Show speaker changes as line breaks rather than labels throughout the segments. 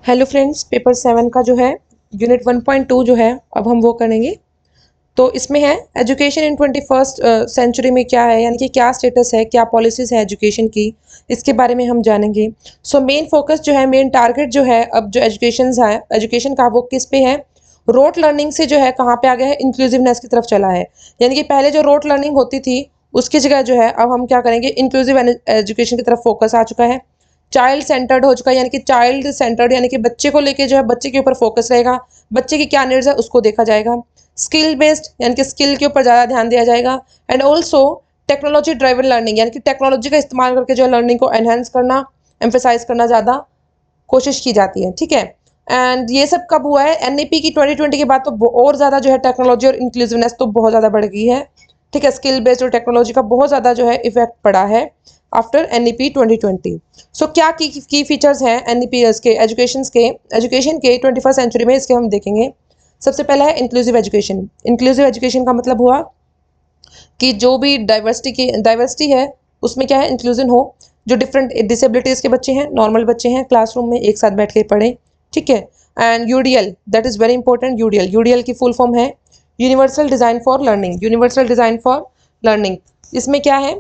Hello friends, paper 7 का जो है यूनिट 1.2 जो है अब हम वो करेंगे। तो इसमें है एजुकेशन इन 21st सेंचुरी में क्या है, यानी कि क्या स्टेटस है, क्या पॉलिसीज है एजुकेशन की, इसके बारे में हम जानेंगे। सो मेन फोकस जो है, मेन टारगेट जो है अब जो एजुकेशन का वो किस पे है। रोट लर्निंग से जो है कहाँ पे आ गया है, इंक्लूसिवनेस की तरफ चला है। यानी कि पहले जो रोट लर्निंग होती थी उसकी जगह जो है अब हम क्या करेंगे, इंक्लूसिव एजुकेशन की तरफ फोकस आ चुका है। चाइल्ड सेंटर्ड हो चुका है, यानी कि चाइल्ड सेंटर्ड यानी कि बच्चे को लेके जो है बच्चे के ऊपर फोकस रहेगा, बच्चे की क्या नीड्स है उसको देखा जाएगा। स्किल बेस्ड यानी कि स्किल के ऊपर ज़्यादा ध्यान दिया जाएगा। And also technology driven learning, यानी कि टेक्नोलॉजी का इस्तेमाल करके जो है लर्निंग को एनहेंस करना, एम्फेसाइज करना ज़्यादा कोशिश की जाती है। ठीक है। एंड ये सब कब हुआ है, एनईपी की 2020 के बाद तो और ज़्यादा जो है टेक्नोलॉजी और इंक्लूसिवनेस तो बहुत ज़्यादा बढ़ गई है। ठीक है, स्किल बेस्ड और टेक्नोलॉजी का बहुत ज़्यादा जो है इफेक्ट पड़ा है आफ्टर एनईपी 2020। सो क्या की फीचर्स हैं एनईपी के एजुकेशन के 21st सेंचुरी में, इसके हम देखेंगे। सबसे पहला है इंक्लूसिव एजुकेशन। इंक्लूसिव एजुकेशन का मतलब हुआ कि जो भी डाइवर्सिटी है उसमें क्या है, इंक्लूजन हो। जो डिफरेंट डिसेबिलिटीज़ के बच्चे हैं, नॉर्मल बच्चे हैं, क्लासरूम में एक साथ बैठ के पढ़ें। ठीक है। And UDL, that is very important. UDL की फुल फॉर्म है universal design for learning. Universal design for learning, इसमें क्या है,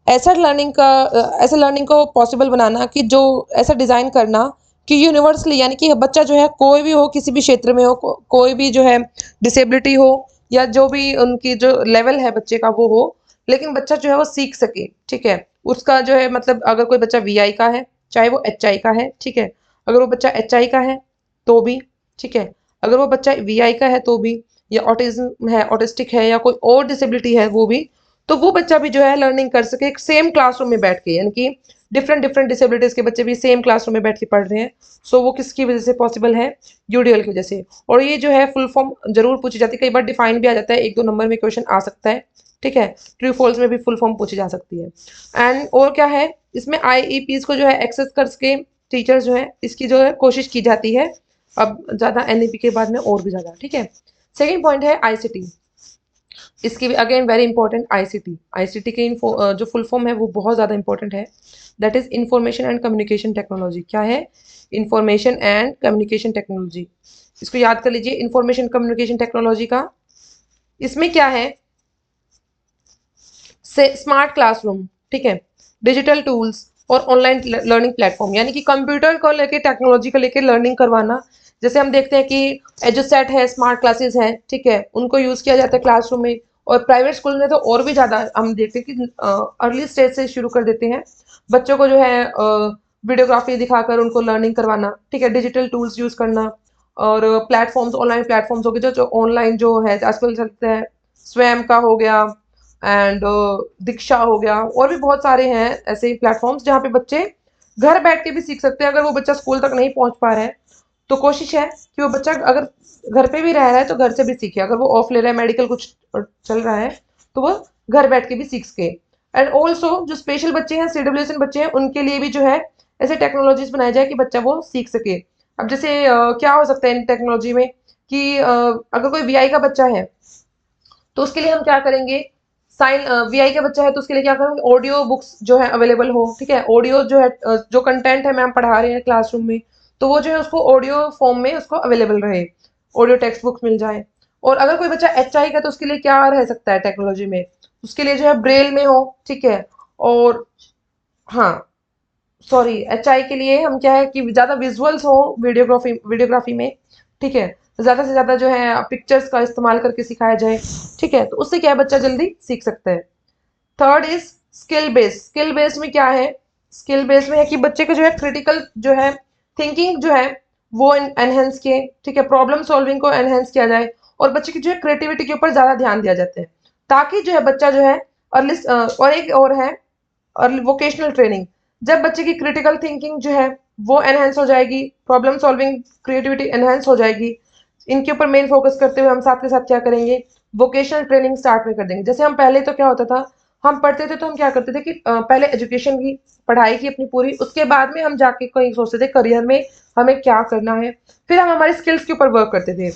ऐसा लर्निंग को पॉसिबल बनाना कि जो ऐसा डिज़ाइन करना कि यूनिवर्सली, यानी कि बच्चा जो है कोई भी हो, किसी भी क्षेत्र में हो, कोई भी जो है डिसेबिलिटी हो या जो भी उनकी जो लेवल है बच्चे का वो हो, लेकिन बच्चा जो है वो सीख सके। ठीक है। उसका जो है मतलब अगर कोई बच्चा वीआई का है, चाहे वो एचआई का है, ठीक है, अगर वो बच्चा एचआई का है तो भी, ठीक है, अगर वो बच्चा वीआई का है तो भी, या ऑटिज्म है, ऑटिस्टिक है, या कोई और डिसेबिलिटी है वो भी, तो वो बच्चा भी जो है लर्निंग कर सके सेम क्लासरूम में बैठ के। यानी कि डिफरेंट डिफरेंट डिसेबिलिटीज के बच्चे भी सेम क्लासरूम में बैठ के पढ़ रहे हैं। सो वो किसकी वजह से पॉसिबल है, यूडीएल की वजह से। और ये जो है फुल फॉर्म जरूर पूछी जाती है, कई बार डिफाइन भी आ जाता है, 1-2 नंबर में क्वेश्चन आ सकता है। ठीक है, ट्रू फॉल्स में भी फुल फॉर्म पूछी जा सकती है। एंड और क्या है, इसमें आईईपीज को जो है एक्सेस करके टीचर्स जो है इसकी जो है कोशिश की जाती है अब ज्यादा, एनईपी के बाद में और भी ज्यादा। ठीक है। सेकेंड पॉइंट है आईसीटी। इसकी भी again very important, ICT. ICT की जो फुल फॉर्म है वो बहुत ज़्यादा इंपॉर्टेंट है, that is information and communication technology. क्या है, इंफॉर्मेशन एंड कम्युनिकेशन टेक्नोलॉजी। इसको याद कर लीजिए, इंफॉर्मेशन कम्युनिकेशन टेक्नोलॉजी का इसमें क्या है, स्मार्ट क्लासरूम, ठीक है, डिजिटल टूल्स और ऑनलाइन लर्निंग प्लेटफॉर्म, यानी कि कंप्यूटर को लेके, टेक्नोलॉजी को लेके लर्निंग करवाना। जैसे हम देखते हैं कि एजुसेट है, स्मार्ट क्लासेस हैं, ठीक है, उनको यूज किया जाता है क्लासरूम में। और प्राइवेट स्कूल में तो और भी ज्यादा हम देखते हैं कि अर्ली स्टेज से शुरू कर देते हैं बच्चों को जो है वीडियोग्राफी दिखाकर उनको लर्निंग करवाना। ठीक है, डिजिटल टूल्स यूज करना और प्लेटफॉर्म्स, ऑनलाइन प्लेटफॉर्म्स हो गए, जो ऑनलाइन जो है आजकल चलते हैं, स्वयं का हो गया, एंड दीक्षा हो गया, और भी बहुत सारे हैं ऐसे प्लेटफॉर्म्स जहाँ पे बच्चे घर बैठ के भी सीख सकते हैं। अगर वो बच्चा स्कूल तक नहीं पहुंच पा रहा है तो कोशिश है कि वो बच्चा अगर घर पे भी रह रहा है तो घर से भी सीखे। अगर वो ऑफ ले रहा है, मेडिकल कुछ चल रहा है, तो वो घर बैठ के भी सीख सके। एंड ऑल्सो जो स्पेशल बच्चे हैं, सीडब्ल्यूएस बच्चे हैं, उनके लिए भी जो है ऐसे टेक्नोलॉजीज बनाई जाए कि बच्चा वो सीख सके। अब जैसे क्या हो सकता है इन टेक्नोलॉजी में कि अगर कोई वीआई का बच्चा है तो उसके लिए हम क्या करेंगे, साइन वीआई का बच्चा है तो उसके लिए क्या करेंगे, ऑडियो बुक्स जो है अवेलेबल हो। ठीक है, ऑडियो जो है जो कंटेंट है मैम पढ़ा रहे हैं क्लासरूम में, तो वो जो है उसको ऑडियो फॉर्म में उसको अवेलेबल रहे, ऑडियो टेक्स्ट बुक्स मिल जाए। और अगर कोई बच्चा एचआई का, तो उसके लिए क्या रह सकता है टेक्नोलॉजी में, उसके लिए जो है ब्रेल में हो। ठीक है। और हाँ, सॉरी, एचआई के लिए हम क्या है कि ज्यादा विजुअल्स हो वीडियोग्राफी में। ठीक है, ज्यादा से ज्यादा जो है पिक्चर्स का इस्तेमाल करके सिखाया जाए। ठीक है, तो उससे क्या है बच्चा जल्दी सीख सकता है। Third is skill based. Skill based में क्या है, स्किल बेस्ड में है कि बच्चे को जो है क्रिटिकल जो है थिंकिंग जो है वो एनहेंस किए। ठीक है, प्रॉब्लम सॉल्विंग को एनहेंस किया जाए और बच्चे की जो है क्रिएटिविटी के ऊपर ज्यादा ध्यान दिया जाता है, ताकि जो है बच्चा जो है अर्ली, और एक और है और वोकेशनल ट्रेनिंग। जब बच्चे की क्रिटिकल थिंकिंग जो है वो एनहेंस हो जाएगी, प्रॉब्लम सॉल्विंग, क्रिएटिविटी एनहेंस हो जाएगी, इनके ऊपर मेन फोकस करते हुए हम साथ के साथ क्या करेंगे, वोकेशनल ट्रेनिंग स्टार्ट में कर देंगे। जैसे हम पहले तो क्या होता था, हम पढ़ते थे तो हम क्या करते थे कि पहले एजुकेशन की पढ़ाई की अपनी पूरी, उसके बाद में हम जाके कहीं सोचते थे करियर में हमें क्या करना है, फिर हम हमारी स्किल्स के ऊपर वर्क करते थे।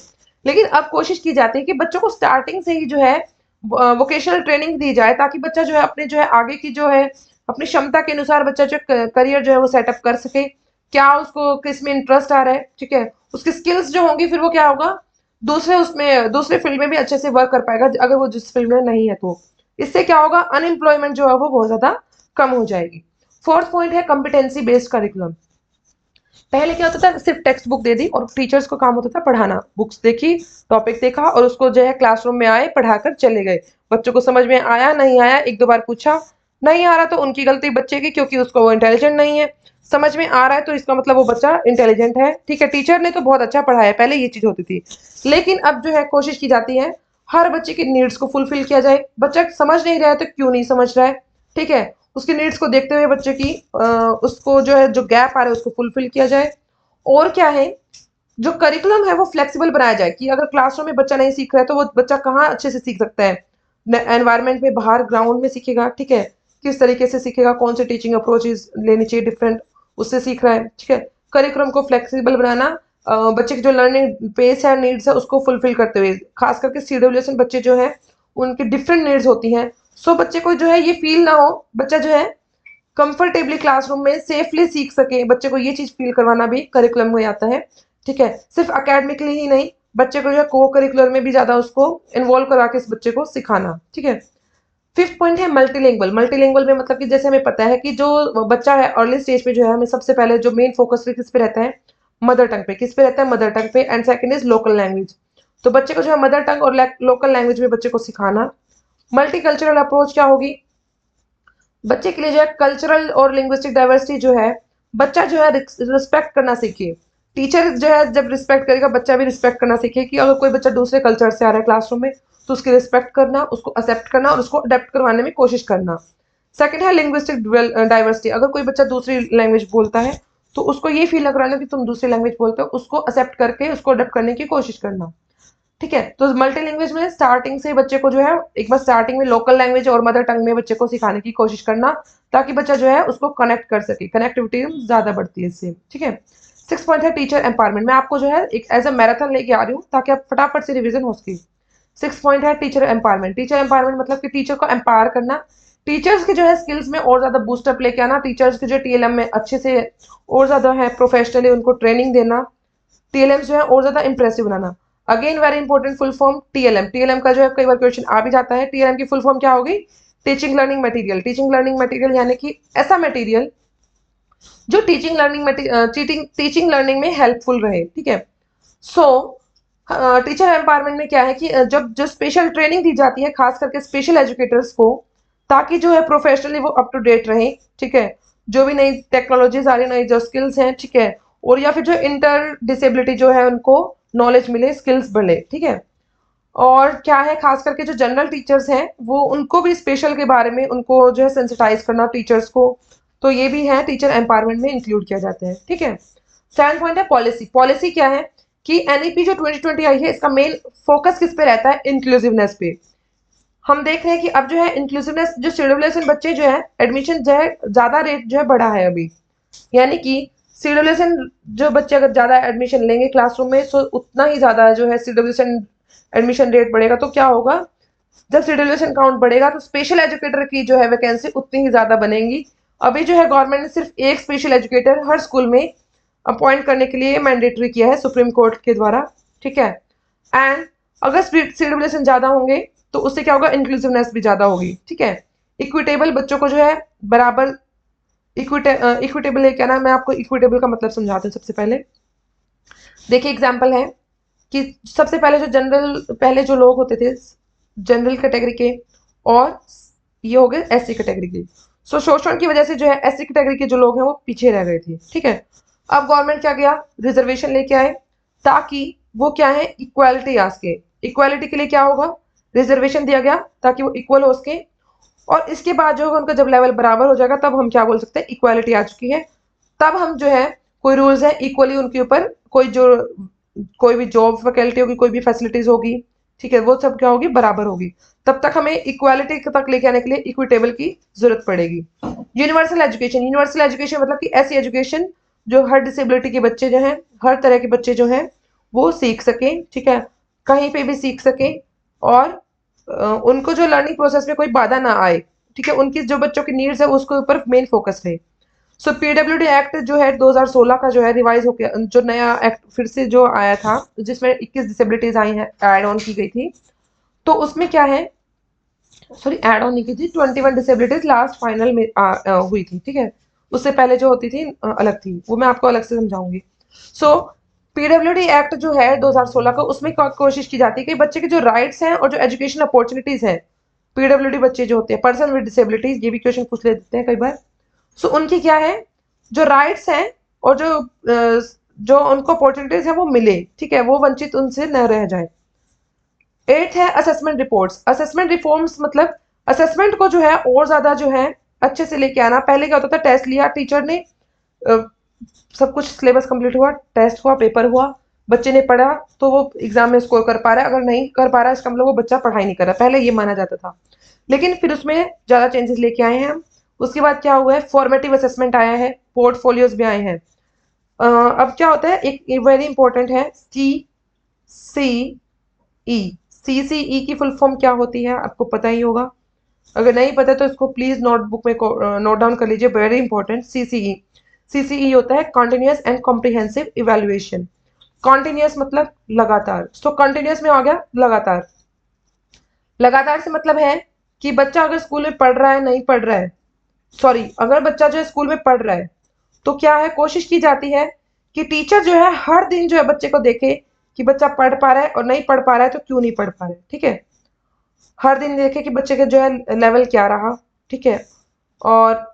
लेकिन अब कोशिश की जाती है कि बच्चों को स्टार्टिंग से ही जो है वोकेशनल ट्रेनिंग दी जाए, ताकि बच्चा जो है अपने जो है आगे की जो है अपनी क्षमता के अनुसार बच्चा जो करियर जो है वो सेटअप कर सके। क्या उसको किस में इंटरेस्ट आ रहा है, ठीक है। उसकी स्किल्स जो होंगी फिर वो क्या होगा, दूसरे फील्ड में भी अच्छे से वर्क कर पाएगा अगर वो जिस फील्ड में नहीं है तो। इससे क्या होगा, अनएम्प्लॉयमेंट जो है वो बहुत ज्यादा कम हो जाएगी। फोर्थ पॉइंट है कॉम्पिटेंसी बेस्ड करिकुलम। पहले क्या होता था, सिर्फ टेक्स्ट बुक दे दी और टीचर्स को काम होता था पढ़ाना, बुक्स देखी, टॉपिक देखा और उसको जो है क्लासरूम में आए पढ़ाकर चले गए। बच्चों को समझ में आया नहीं आया एक दो बार पूछा, नहीं आ रहा तो उनकी गलती बच्चे की, क्योंकि उसको वो इंटेलिजेंट नहीं है। समझ में आ रहा है तो इसका मतलब वो बच्चा इंटेलिजेंट है, ठीक है, टीचर ने तो बहुत अच्छा पढ़ाया, पहले ये चीज होती थी। लेकिन अब जो है कोशिश की जाती है हर बच्चे की नीड्स को फुलफिल किया जाए। बच्चा समझ नहीं रहा है तो क्यों नहीं समझ रहा है, ठीक है, उसकी नीड्स को देखते हुए बच्चे की उसको जो है जो गैप आ रहा है उसको फुलफिल किया जाए। और क्या है, जो करिकुलम है वो फ्लेक्सिबल बनाया जाए कि अगर क्लासरूम में बच्चा नहीं सीख रहा है तो वो बच्चा कहाँ अच्छे से सीख सकता है, एनवायरनमेंट में, बाहर ग्राउंड में सीखेगा, ठीक है, किस तरीके से सीखेगा, कौन सी टीचिंग अप्रोचेज लेनी चाहिए डिफरेंट, उससे सीख रहा है, ठीक है। करिकुलम को फ्लेक्सिबल बनाना, बच्चे की जो लर्निंग पेस है, नीड्स है, उसको फुलफिल करते हुए, खास करके सीडब्ल्यूएस बच्चे जो है उनकी डिफरेंट नीड्स होती हैं। सो बच्चे को जो है ये फील ना हो, बच्चा जो है कंफर्टेबली क्लासरूम में सेफली सीख सके, बच्चे को ये चीज फील करवाना भी करिकुलम में आता है, ठीक है। सिर्फ अकेडमिकली ही नहीं, बच्चे को जो है को करिकुलर में भी ज्यादा उसको इन्वॉल्व करा के इस बच्चे को सिखाना, ठीक है। फिफ्थ पॉइंट है मल्टीलिंगुअल। मल्टीलिंगुअल में मतलब कि जैसे हमें पता है कि जो बच्चा है अर्ली स्टेज पे जो है हमें सबसे पहले जो मेन फोकस किस पे रहता है, मदर टंग पे, किस पे रहता है, मदर टंग पे, and second is local language. तो बच्चे को जो है मदर टंग और लोकल लैंग्वेज में बच्चे को सिखाना। मल्टीकल्चरल अप्रोच क्या होगी, बच्चे के लिए जो है कल्चरल और लिंग्विस्टिक डाइवर्सिटी जो है, बच्चा जो है रिस्पेक्ट करना सीखे। टीचर जो है जब रिस्पेक्ट करेगा बच्चा भी रिस्पेक्ट करना सीखे कि अगर कोई बच्चा दूसरे कल्चर से आ रहा है क्लासरूम में तो उसकी रिस्पेक्ट करना, उसको एक्सेप्ट करना और उसको अडेप्ट करवाने में कोशिश करना। सेकंड है लिंग्विस्टिक डाइवर्सिटी, अगर कोई बच्चा दूसरी लैंग्वेज बोलता है तो उसको ये फील कराना कि तुम दूसरी लैंग्वेज बोलते हो, उसको एक्सेप्ट करके उसको अडेप्ट करने की कोशिश करना, ठीक है। तो मल्टी लैंग्वेज में स्टार्टिंग से बच्चे को जो है एक बार स्टार्टिंग में लोकल लैंग्वेज और मदर टंग में बच्चे को सिखाने की कोशिश करना, ताकि बच्चा जो है उसको कनेक्ट कर सके, कनेक्टिविटी ज्यादा बढ़ती है इससे, ठीक है। सिक्स पॉइंट है टीचर एम्पावरमेंट। मैं आपको जो है एक एज अ मैराथन लेके आ रही हूँ ताकि आप फटाफट से रिविजन हो सके। सिक्स पॉइंट है टीचर एम्पावरमेंट। टीचर एम्पावरमेंट मतलब कि टीचर को एम्पावर करना, टीचर्स के जो है स्किल्स में और ज्यादा बूस्टअप लेके आना, टीचर्स के जो टीएलएम में अच्छे से और ज्यादा है प्रोफेशनली उनको ट्रेनिंग देना, टीएलएम जो है और ज्यादा इंप्रेसिव बनाना। Again very important full form TLM. TLM का जो है कई बार क्वेश्चन आ भी जाता है, टीएलएम की फुल फॉर्म क्या होगी, teaching learning material. Teaching learning material यानी कि ऐसा मटेरियल जो टीचिंग लर्निंग में हेल्पफुल रहे, ठीक है। सो टीचर एम्पावरमेंट में क्या है कि जब जो स्पेशल ट्रेनिंग दी जाती है खास करके स्पेशल एजुकेटर्स को, ताकि जो है प्रोफेशनली वो अप टू डेट रहे, ठीक है, जो भी नई टेक्नोलॉजीज आ रही है, नई जो स्किल्स हैं, ठीक है, और या फिर जो इंटर डिसेबिलिटी जो है उनको नॉलेज मिले, स्किल्स बढ़े, ठीक है। और क्या है, खास करके जो जनरल टीचर्स हैं वो उनको भी स्पेशल के बारे में उनको जो है सेंसिटाइज करना टीचर्स को, तो ये भी है टीचर एम्पावरमेंट में इंक्लूड किया जाता है, ठीक है। सेवन पॉइंट है पॉलिसी। पॉलिसी क्या है कि एनईपी जो 2020 आई है इसका मेन फोकस किस पे रहता है, इंक्लूसिवनेस पे। हम देख रहे हैं कि अब जो है इंक्लूसिवनेस, जो सीडब्ल्यूएस बच्चे जो है एडमिशन जो है ज्यादा रेट जो है बढ़ा है अभी, यानी कि सीडब्ल्यूएस जो बच्चे अगर ज्यादा एडमिशन लेंगे क्लासरूम में तो उतना ही ज्यादा जो है सीडब्ल्यूएस एडमिशन रेट बढ़ेगा, तो क्या होगा, जब सीडब्ल्यूएस काउंट बढ़ेगा तो स्पेशल एजुकेटर की जो है वैकेंसी उतनी ही ज्यादा बनेगी। अभी जो है गवर्नमेंट ने सिर्फ एक स्पेशल एजुकेटर हर स्कूल में अपॉइंट करने के लिए मैंडेटरी किया है सुप्रीम कोर्ट के द्वारा, ठीक है। एंड अगर सीडब्ल्यूएस ज्यादा होंगे तो उससे क्या होगा, इंक्लूसिवनेस भी ज्यादा होगी, ठीक है। इक्विटेबल, बच्चों को जो है बराबर, इक्विटेबल है क्या ना, मैं आपको इक्विटेबल का मतलब समझाती हूँ। सबसे पहले देखिए एग्जाम्पल है कि सबसे पहले जो जनरल, पहले जो लोग होते थे जनरल कैटेगरी के, और ये हो गए एससी कैटेगरी के। सो शोषण की वजह से जो है एससी कैटेगरी के जो लोग हैं वो पीछे रह गए थे, ठीक है। अब गवर्नमेंट क्या किया, रिजर्वेशन लेके आए ताकि वो क्या है, इक्वालिटी आ सके। इक्वालिटी के लिए क्या होगा, रिजर्वेशन दिया गया ताकि वो इक्वल हो सके, और इसके बाद जो होगा उनका जब लेवल बराबर हो जाएगा तब हम क्या बोल सकते हैं, इक्वालिटी आ चुकी है। तब हम जो है कोई रूल्स है इक्वली उनके ऊपर, कोई भी जॉब फैकल्टी होगी, कोई भी फैसिलिटीज होगी, ठीक है, वो सब क्या होगी, बराबर होगी। तब तक हमें इक्वालिटी तक लेके आने के लिए इक्विटेबल की जरूरत पड़ेगी। Universal education. यूनिवर्सल एजुकेशन मतलब कि ऐसी एजुकेशन जो हर डिसेबिलिटी के बच्चे जो हैं, हर तरह के बच्चे जो हैं वो सीख सके, ठीक है, कहीं पे भी सीख सके, और उनको जो लर्निंग प्रोसेस में कोई बाधा ना आए, ठीक है, उनकी जो बच्चों की नीड्स है उसके ऊपर मेन फोकस रहे। सो पीडब्ल्यूडी एक्ट जो है 2016 का जो है रिवाइज होकर जो नया एक्ट फिर से जो आया था, जिसमें 21 डिसेबिलिटीज आई हैं, ऐड ऑन की गई थी। तो उसमें क्या है, सॉरी ऐड ऑन नहीं की थी, 21 डिसेबिलिटीज लास्ट फाइनल में हुई थी, ठीक है। उससे पहले जो होती थी अलग थी, वो मैं आपको अलग से समझाऊंगी। सो पीडब्ल्यूडी एक्ट जो है 2016 का, उसमें कोशिश की जाती है कि बच्चे के जो राइट्स हैं और जो एजुकेशन अपॉर्चुनिटीज हैं, पीडब्ल्यूडी बच्चे जो होते हैं, पर्सन विद डिसेबिलिटीज, ये भी क्वेश्चन पूछ लेते हैं कई बार। सो उनकी क्या है, जो राइट्स हैं और जो उनको अपॉर्चुनिटीज है वो मिले, ठीक है, वो वंचित उनसे न रह जाए। 8 है असेसमेंट रिपोर्ट्स। असेसमेंट रिफॉर्म्स मतलब असेसमेंट को जो है और ज्यादा जो है अच्छे से लेके आना। पहले क्या होता था, टेस्ट लिया टीचर ने, सब कुछ सिलेबस कंप्लीट हुआ, टेस्ट हुआ, पेपर हुआ, बच्चे ने पढ़ा तो वो एग्जाम में स्कोर कर पा रहा है, अगर नहीं कर पा रहा है इसका मतलब वो बच्चा पढ़ाई नहीं कर रहा, पहले ये माना जाता था। लेकिन फिर उसमें ज्यादा चेंजेस लेके आए हैं हम। उसके बाद क्या हुआ है, फॉर्मेटिव असेसमेंट आया है, पोर्टफोलियोज भी आए हैं। अब क्या होता है, एक वेरी इंपॉर्टेंट है CCE। CCE की फुल फॉर्म क्या होती है आपको पता ही होगा, अगर नहीं पता तो इसको प्लीज नोटबुक में नोट डाउन कर लीजिए, वेरी इंपॉर्टेंट। CCE, CCE होता है continuous and comprehensive evaluation. Continuous मतलब लगातार, तो कंटिन्यूस में आ गया लगातार। लगातार से मतलब है कि बच्चा अगर स्कूल में पढ़ रहा है, नहीं पढ़ रहा है, सॉरी, अगर बच्चा जो है स्कूल में पढ़ रहा है तो क्या है, कोशिश की जाती है कि टीचर जो है हर दिन जो है बच्चे को देखे कि बच्चा पढ़ पा रहा है, और नहीं पढ़ पा रहा है तो क्यों नहीं पढ़ पा रहा है, ठीक है। हर दिन देखे कि बच्चे का जो है लेवल क्या रहा, ठीक है। और